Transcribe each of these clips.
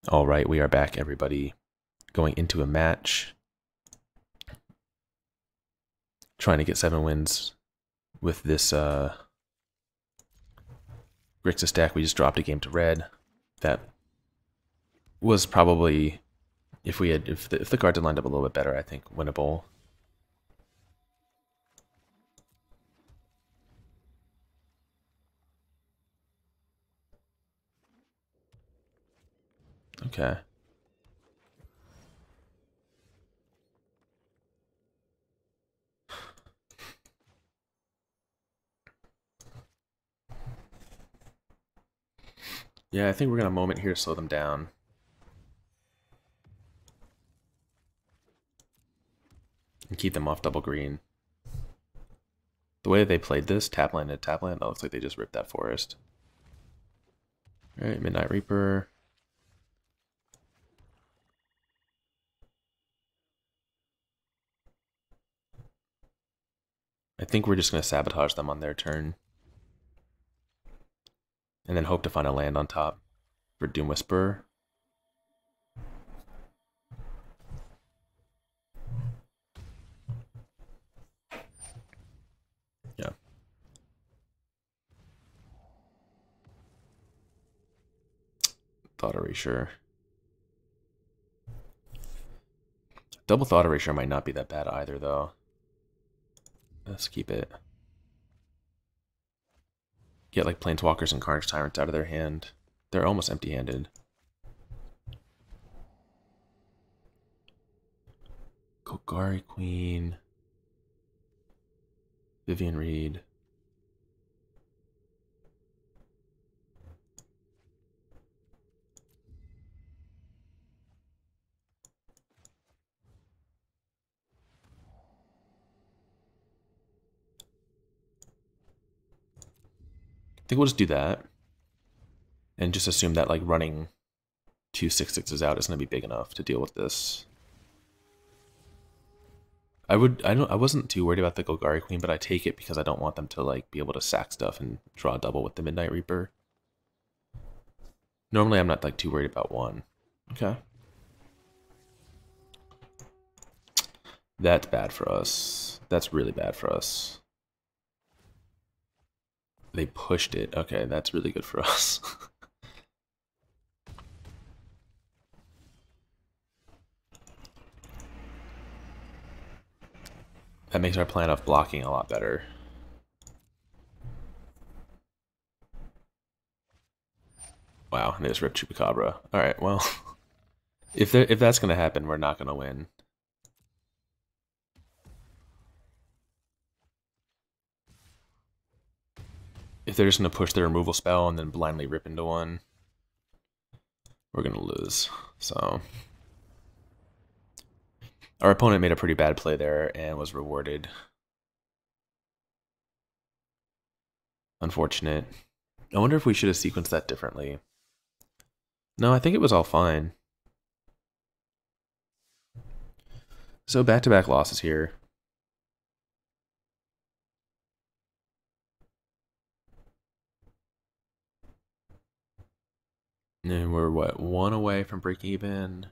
All right, we are back, everybody. Going into a match. Trying to get 7 wins with this Grixis deck. We just dropped a game to red. That was probably, if the cards had lined up a little bit better, I think winnable. Okay. Yeah, I think we're going to moment here to slow them down. And keep them off double green. The way they played this, tap land to tap land, that looks like they just ripped that forest. Alright, Midnight Reaper. I think we're just going to sabotage them on their turn. And then hope to find a land on top for Doom Whisperer. Yeah. Thought Erasure. Double Thought Erasure might not be that bad either, though. Let's keep it. Get like Planeswalkers and Carnage Tyrants out of their hand. They're almost empty-handed. Golgari Queen. Vivian Reed. I think we'll just do that. And just assume that like running 2 6/6s out is going to be big enough to deal with this. I wasn't too worried about the Golgari Queen, but I take it because I don't want them to like be able to sack stuff and draw a double with the Midnight Reaper. Normally I'm not like too worried about one. Okay. That's bad for us. That's really bad for us. They pushed it. Okay, that's really good for us. That makes our plan of blocking a lot better. Wow, and they just ripped Chupacabra. Alright, well, if that's going to happen, we're not going to win. If they're just going to push their removal spell and then blindly rip into one, we're going to lose. So our opponent made a pretty bad play there and was rewarded. Unfortunate. I wonder if we should have sequenced that differently. No, I think it was all fine. So back-to-back losses here. And we're what, 1 away from breaking even?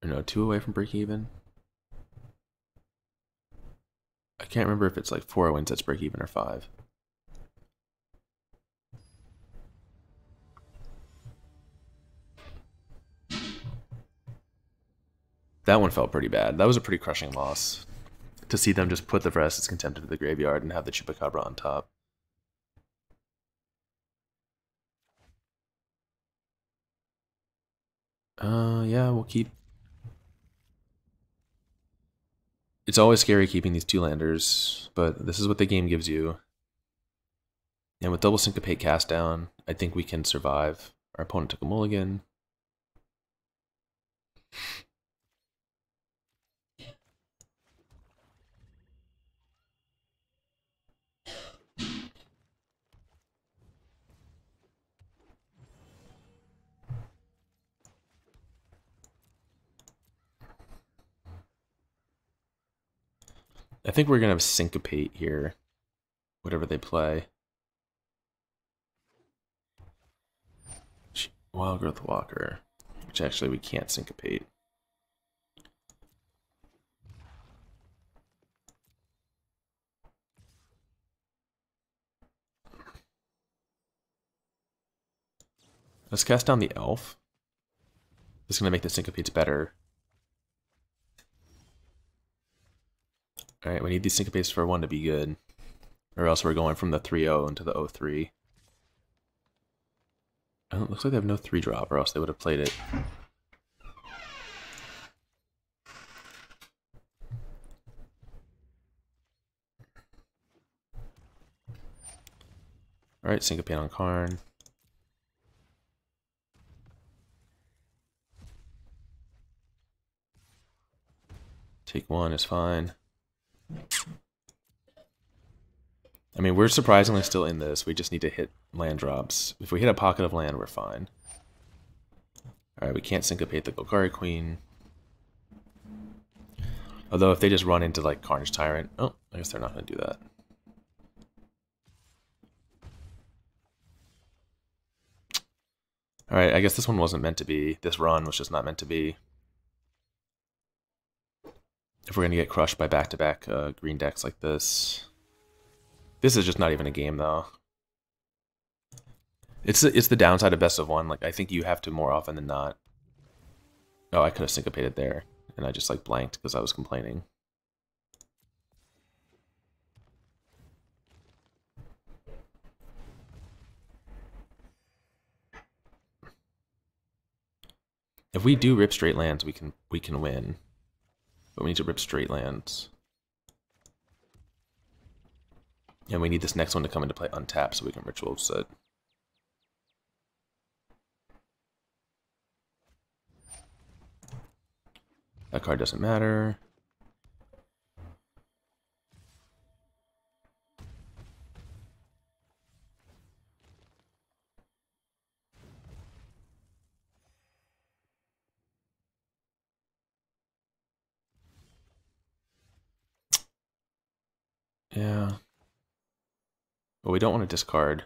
Or no, 2 away from breaking even? I can't remember if it's like 4 wins that's break even or 5. That one felt pretty bad. That was a pretty crushing loss. To see them just put the Vraska's Contempt into the graveyard and have the Chupacabra on top. Yeah, we'll keep... It's always scary keeping these 2-landers, but this is what the game gives you. And with double Syncopate cast down, I think we can survive. Our opponent took a mulligan. I think we're going to have Syncopate here, whatever they play. Wild Growth Walker. which actually we can't syncopate. Let's cast down the elf. This is going to make the syncopates better. Alright, we need these syncopates for 1 to be good. Or else we're going from the 3-0 into the 0-3. Oh, it looks like they have no 3-drop, or else they would have played it. Alright, Syncopate on Karn. Take 1 is fine. I mean, we're surprisingly still in this. We just need to hit land drops. If we hit a pocket of land, we're fine. Alright, we can't syncopate the Golgari Queen. Although if they just run into like Carnage Tyrant... Oh, I guess they're not going to do that. Alright, I guess this one wasn't meant to be. This run was just not meant to be. If we're going to get crushed by back-to-back green decks like this. This is just not even a game, though. It's the downside of best of one. Like, I think you have to more often than not. Oh, I could have syncopated there. And I just, like, blanked because I was complaining. If we do rip straight lands, we can win. But we need to rip straight lands. And we need this next one to come into play untapped so we can Ritual of Soot. That card doesn't matter. Yeah. But we don't want to discard.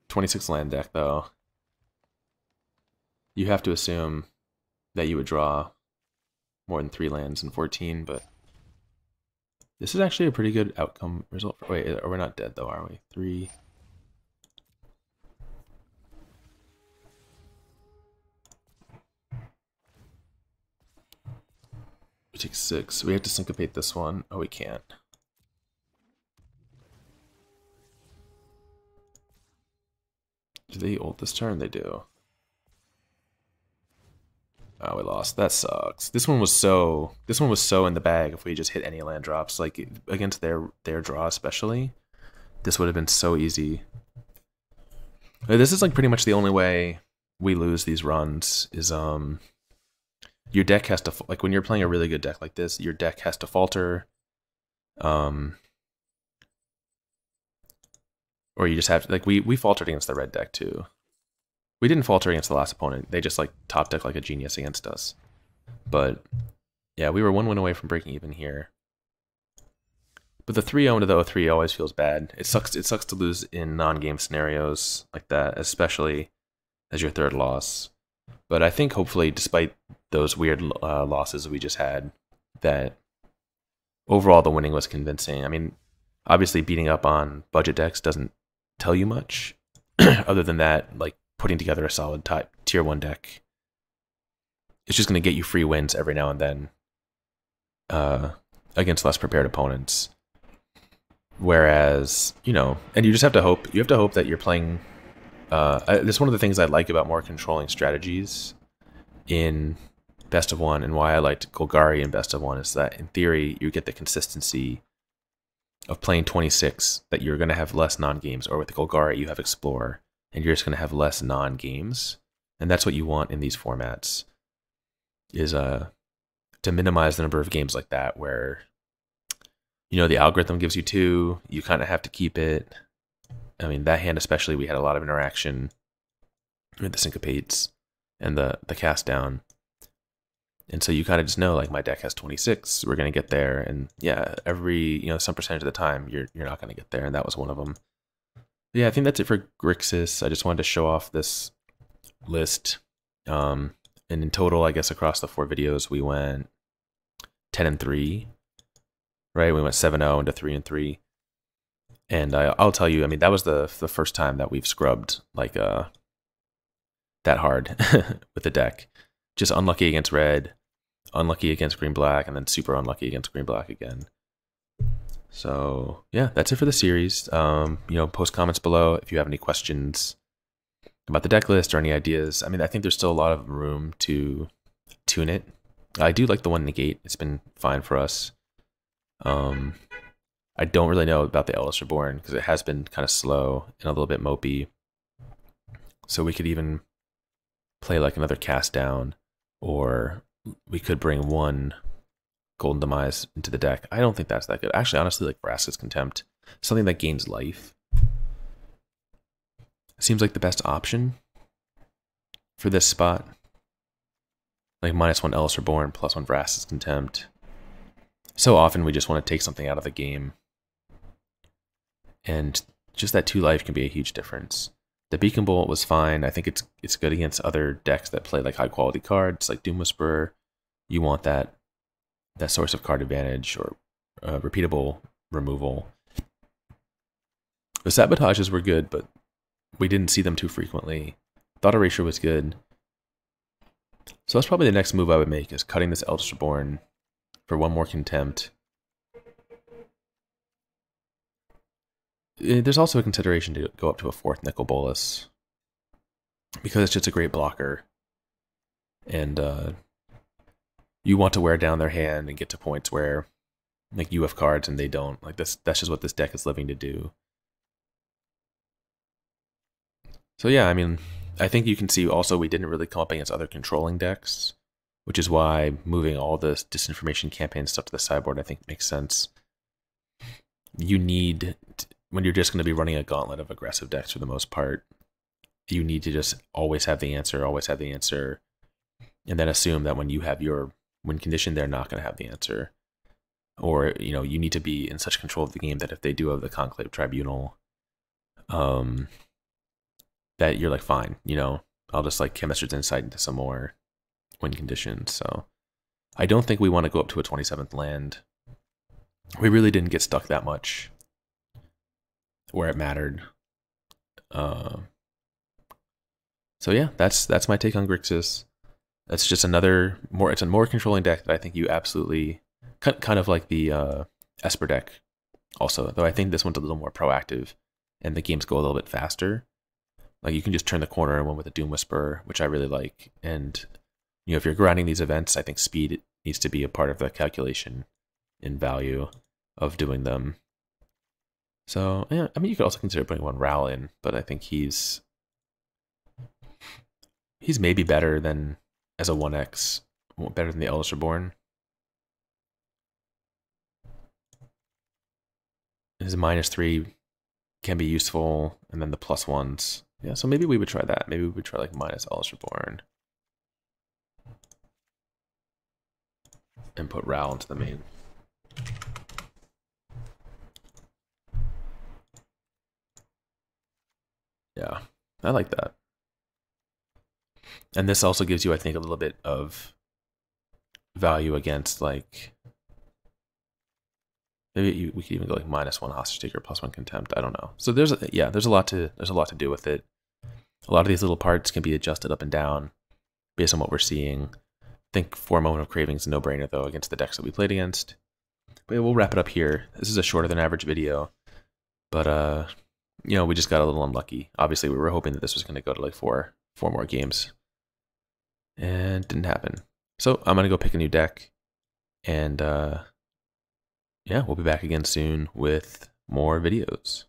"26 land deck, though. You have to assume that you would draw more than 3 lands in 14, but this is actually a pretty good outcome result. Wait, we're not dead, though, are we? 3... We take 6. We have to syncopate this one. Oh, we can't. Do they ult this turn? They do. Oh, we lost. That sucks. This one was so in the bag if we just hit any land drops. Like against their draw especially. This would have been so easy. This is like pretty much the only way we lose these runs is your deck has to, like when you're playing a really good deck like this, your deck has to falter. Or you just have to, like we faltered against the red deck too. We didn't falter against the last opponent. They just like top deck like a genius against us. But yeah, we were 1 win away from breaking even here. But the 3-0 into the 0-3 always feels bad. It sucks to lose in non-game scenarios like that, especially as your 3rd loss. But I think hopefully, despite those weird losses we just had, that overall the winning was convincing. I mean, obviously beating up on budget decks doesn't tell you much. Other than that, like putting together a solid tier 1 deck, it's just going to get you free wins every now and then against less prepared opponents. Whereas, you know, and you just have to hope. You have to hope that you're playing. This is one of the things I like about more controlling strategies in Best of One, and why I liked Golgari in Best of One, is that in theory you get the consistency of playing 26, that you're going to have less non-games, or with the Golgari you have Explore, and you're just going to have less non-games, and that's what you want in these formats, is to minimize the number of games like that, where, you know, the algorithm gives you 2, you kind of have to keep it. I mean, that hand especially, we had a lot of interaction with the Syncopates and the cast down. And so you kind of just know, like, my deck has 26, we're going to get there. And yeah, every, some percentage of the time, you're not going to get there. And that was one of them. But yeah, I think that's it for Grixis. I just wanted to show off this list. And in total, I guess across the 4 videos, we went 10-3, right? We went 7-0 into 3-3. And I'll tell you, I mean, that was the first time that we've scrubbed like that hard with the deck. Just unlucky against red, unlucky against green-black, and then super unlucky against green-black again. So yeah, that's it for the series. Post comments below if you have any questions about the deck list or any ideas. I mean, I think there's still a lot of room to tune it. I do like the one Negate. It's been fine for us. I don't really know about the Eldest Reborn because it has been kind of slow and a little bit mopey. So we could even play like another cast down, or we could bring one Golden Demise into the deck. I don't think that's that good. Actually, honestly, like Vraska's Contempt, something that gains life, seems like the best option for this spot. Like -1 Eldest Reborn, +1 Vraska's Contempt. So often we just want to take something out of the game. And just that 2 life can be a huge difference. The Beacon Bolt was fine. I think it's good against other decks that play like high quality cards, like Doom Whisperer. You want that source of card advantage or repeatable removal. The sabotages were good, but we didn't see them too frequently. Thought Erasure was good. So that's probably the next move I would make, is cutting this Eldest Reborn for 1 more Contempt. There's also a consideration to go up to a 4th Nicol Bolas, because it's just a great blocker. And you want to wear down their hand and get to points where like you have cards and they don't. Like that's just what this deck is living to do. So yeah, I mean, I think you can see also we didn't really come up against other controlling decks, which is why moving all this Disinformation Campaign stuff to the sideboard I think makes sense. You need, when you're just going to be running a gauntlet of aggressive decks for the most part, you need to just always have the answer, and then assume that when you have your win condition, they're not going to have the answer. Or, you need to be in such control of the game that if they do have the Conclave Tribunal, that you're like, fine, I'll just like Chemister's Insight into some more win conditions. So I don't think we want to go up to a 27th land. We really didn't get stuck that much where it mattered. So yeah, that's my take on Grixis. That's just it's a more controlling deck that I think you absolutely, kind of like the Esper deck also, though I think this one's a little more proactive and the games go a little bit faster. Like you can just turn the corner and win with a Doom Whisperer, which I really like. And if you're grinding these events, I think speed needs to be a part of the calculation in value of doing them. So yeah, I mean, you could also consider putting one Ral in, but I think he's maybe better than as a 1x, better than the Eldest Reborn. His -3 can be useful, and then the +1s. Yeah, so maybe we would try that. Maybe we would try like -Eldest Reborn and put Ral into the main. Yeah, I like that. And this also gives you, I think, a little bit of value against like, maybe we could even go like -1 Hostage Taker, +1 Contempt. I don't know. So there's a lot to do with it. A lot of these little parts can be adjusted up and down based on what we're seeing. I think 4 Moment of Craving is a no-brainer though against the decks that we played against. But yeah, we'll wrap it up here. This is a shorter than average video, but we just got a little unlucky. Obviously, we were hoping that this was going to go to like four more games, and didn't happen. So I'm gonna go pick a new deck, and yeah, we'll be back again soon with more videos.